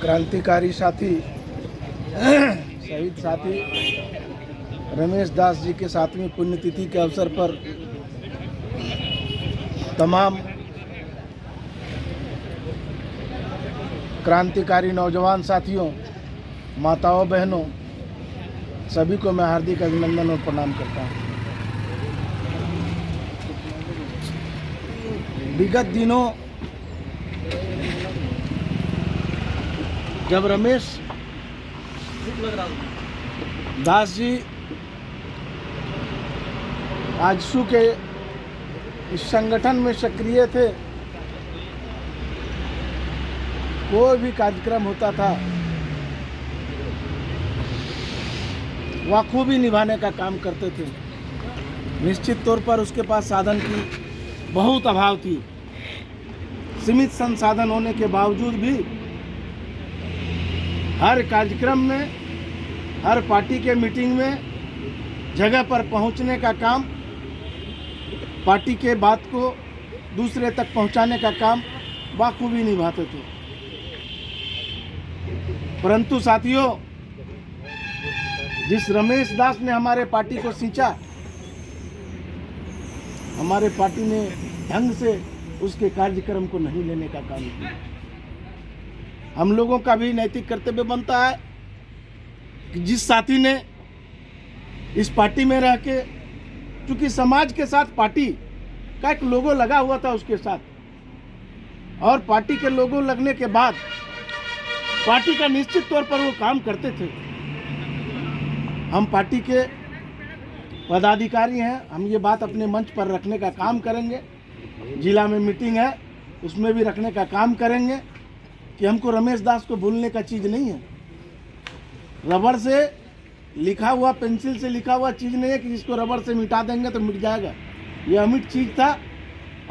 क्रांतिकारी साथी शहीद साथी रमेश दास जी के 7वीं पुण्यतिथि के अवसर पर तमाम क्रांतिकारी नौजवान साथियों, माताओं, बहनों, सभी को मैं हार्दिक अभिनंदन और प्रणाम करता हूँ। विगत दिनों जब रमेश दास जी आजसू के इस संगठन में सक्रिय थे, कोई भी कार्यक्रम होता था बखूबी निभाने का काम करते थे। निश्चित तौर पर उसके पास साधन की बहुत अभाव थी। सीमित संसाधन होने के बावजूद भी हर कार्यक्रम में, हर पार्टी के मीटिंग में जगह पर पहुंचने का काम, पार्टी के बात को दूसरे तक पहुंचाने का काम बखूबी निभाते थे। परंतु साथियों, जिस रमेश दास ने हमारे पार्टी को सींचा, हमारे पार्टी ने ढंग से उसके कार्यक्रम को नहीं लेने का काम किया। हम लोगों का भी नैतिक कर्तव्य बनता है कि जिस साथी ने इस पार्टी में रह के, चूँकि समाज के साथ पार्टी का एक लोगो लगा हुआ था उसके साथ, और पार्टी के लोगो लगने के बाद पार्टी का निश्चित तौर पर वो काम करते थे। हम पार्टी के पदाधिकारी हैं, हम ये बात अपने मंच पर रखने का काम करेंगे। जिला में मीटिंग है, उसमें भी रखने का काम करेंगे कि हमको रमेश दास को भूलने का चीज़ नहीं है। रबड़ से लिखा हुआ, पेंसिल से लिखा हुआ चीज़ नहीं है कि जिसको रबड़ से मिटा देंगे तो मिट जाएगा। ये अमिट चीज़ था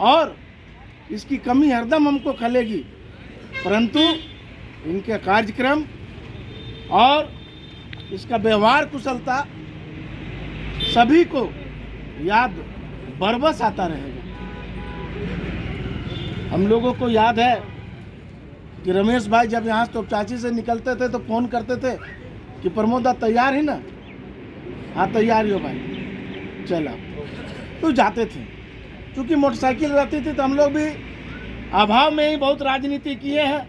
और इसकी कमी हरदम हमको खलेगी। परंतु इनके कार्यक्रम और इसका व्यवहार कुशलता सभी को याद बरबस आता रहेगा। हम लोगों को याद है कि रमेश भाई जब यहाँ तोपचाची से निकलते थे तो फ़ोन करते थे कि प्रमोदा तैयार है ना? हाँ तैयार ही हो भाई, चल आओ। तो जाते थे। क्योंकि मोटरसाइकिल रहती थी तो हम लोग भी अभाव में ही बहुत राजनीति किए हैं।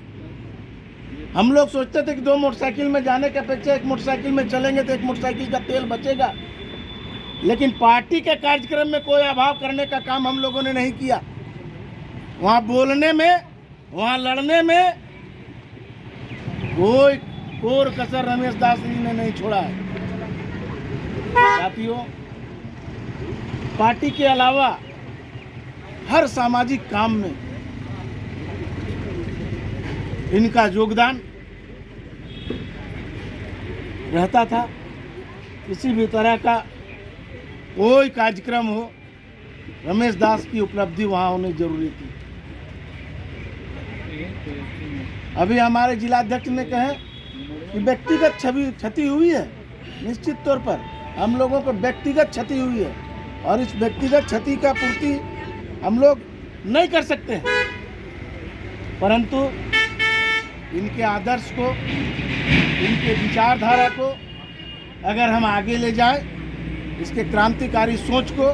हम लोग सोचते थे कि 2 मोटरसाइकिल में जाने के अपेक्षा 1 मोटरसाइकिल में चलेंगे तो 1 मोटरसाइकिल का तेल बचेगा। लेकिन पार्टी के कार्यक्रम में कोई अभाव करने का काम हम लोगों ने नहीं किया। वहाँ बोलने में, वहाँ लड़ने में कोई कोर कसर रमेश दास जी ने नहीं छोड़ा है। साथियों, पार्टी के अलावा हर सामाजिक काम में इनका योगदान रहता था। किसी भी तरह का कोई कार्यक्रम हो, रमेश दास की उपलब्धि वहाँ होनी जरूरी थी। अभी हमारे जिलाध्यक्ष ने कहे कि व्यक्तिगत क्षति हुई है। निश्चित तौर पर हम लोगों को व्यक्तिगत क्षति हुई है और इस व्यक्तिगत क्षति का पूर्ति हम लोग नहीं कर सकते हैं। परंतु इनके आदर्श को, इनके विचारधारा को अगर हम आगे ले जाएं, इसके क्रांतिकारी सोच को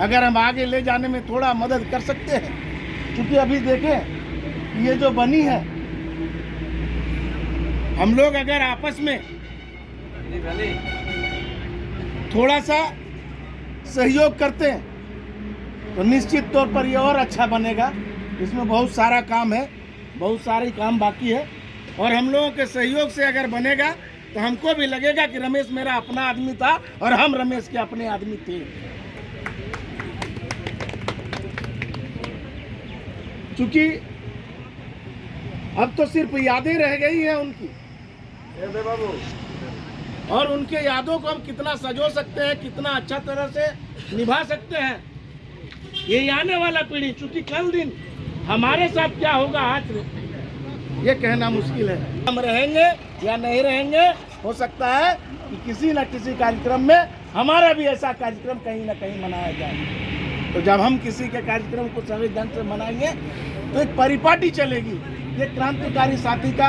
अगर हम आगे ले जाने में थोड़ा मदद कर सकते हैं। क्योंकि अभी देखें, ये जो बनी है, हम लोग अगर आपस में थोड़ा सा सहयोग करते हैं तो निश्चित तौर पर ये और अच्छा बनेगा। इसमें बहुत सारा काम है, बहुत सारे काम बाकी है, और हम लोगों के सहयोग से अगर बनेगा तो हमको भी लगेगा कि रमेश मेरा अपना आदमी था और हम रमेश के अपने आदमी थे। क्योंकि अब तो सिर्फ यादें रह गई हैं उनकी, और उनके यादों को हम कितना सजो सकते हैं, कितना अच्छा तरह से निभा सकते हैं, ये आने वाला पीढ़ी, चूंकि कल दिन हमारे साथ क्या होगा आज ये कहना मुश्किल है। हम रहेंगे या नहीं रहेंगे, हो सकता है कि किसी न किसी कार्यक्रम में हमारा भी ऐसा कार्यक्रम कहीं ना कहीं मनाया जाए। तो जब हम किसी के कार्यक्रम को सही ढंग से मनाएंगे तो एक परिपाटी चलेगी। ये क्रांतिकारी साथी का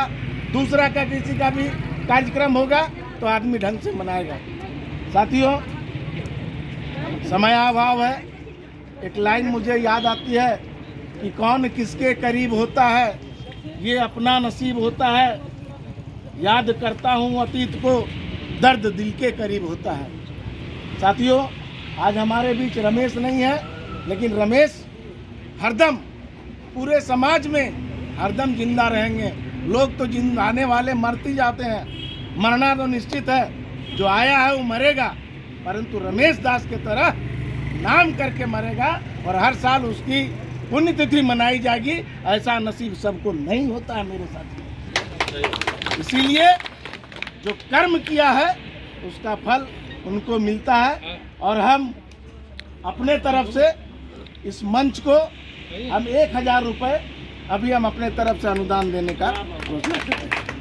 दूसरा का किसी का भी कार्यक्रम होगा तो आदमी ढंग से मनाएगा। साथियों, समयाभाव है, एक लाइन मुझे याद आती है कि कौन किसके करीब होता है ये अपना नसीब होता है, याद करता हूँ अतीत को दर्द दिल के करीब होता है। साथियों, आज हमारे बीच रमेश नहीं है, लेकिन रमेश हरदम पूरे समाज में हरदम जिंदा रहेंगे। लोग तो आने वाले मरते जाते हैं, मरना तो निश्चित है, जो आया है वो मरेगा, परंतु रमेश दास के तरह नाम करके मरेगा और हर साल उसकी पुण्यतिथि मनाई जाएगी। ऐसा नसीब सबको नहीं होता है मेरे साथ। इसीलिए जो कर्म किया है उसका फल उनको मिलता है और हम अपने तरफ से इस मंच को हम 1000 रुपये अभी हम अपने तरफ से अनुदान देने का घोषणा करते हैं।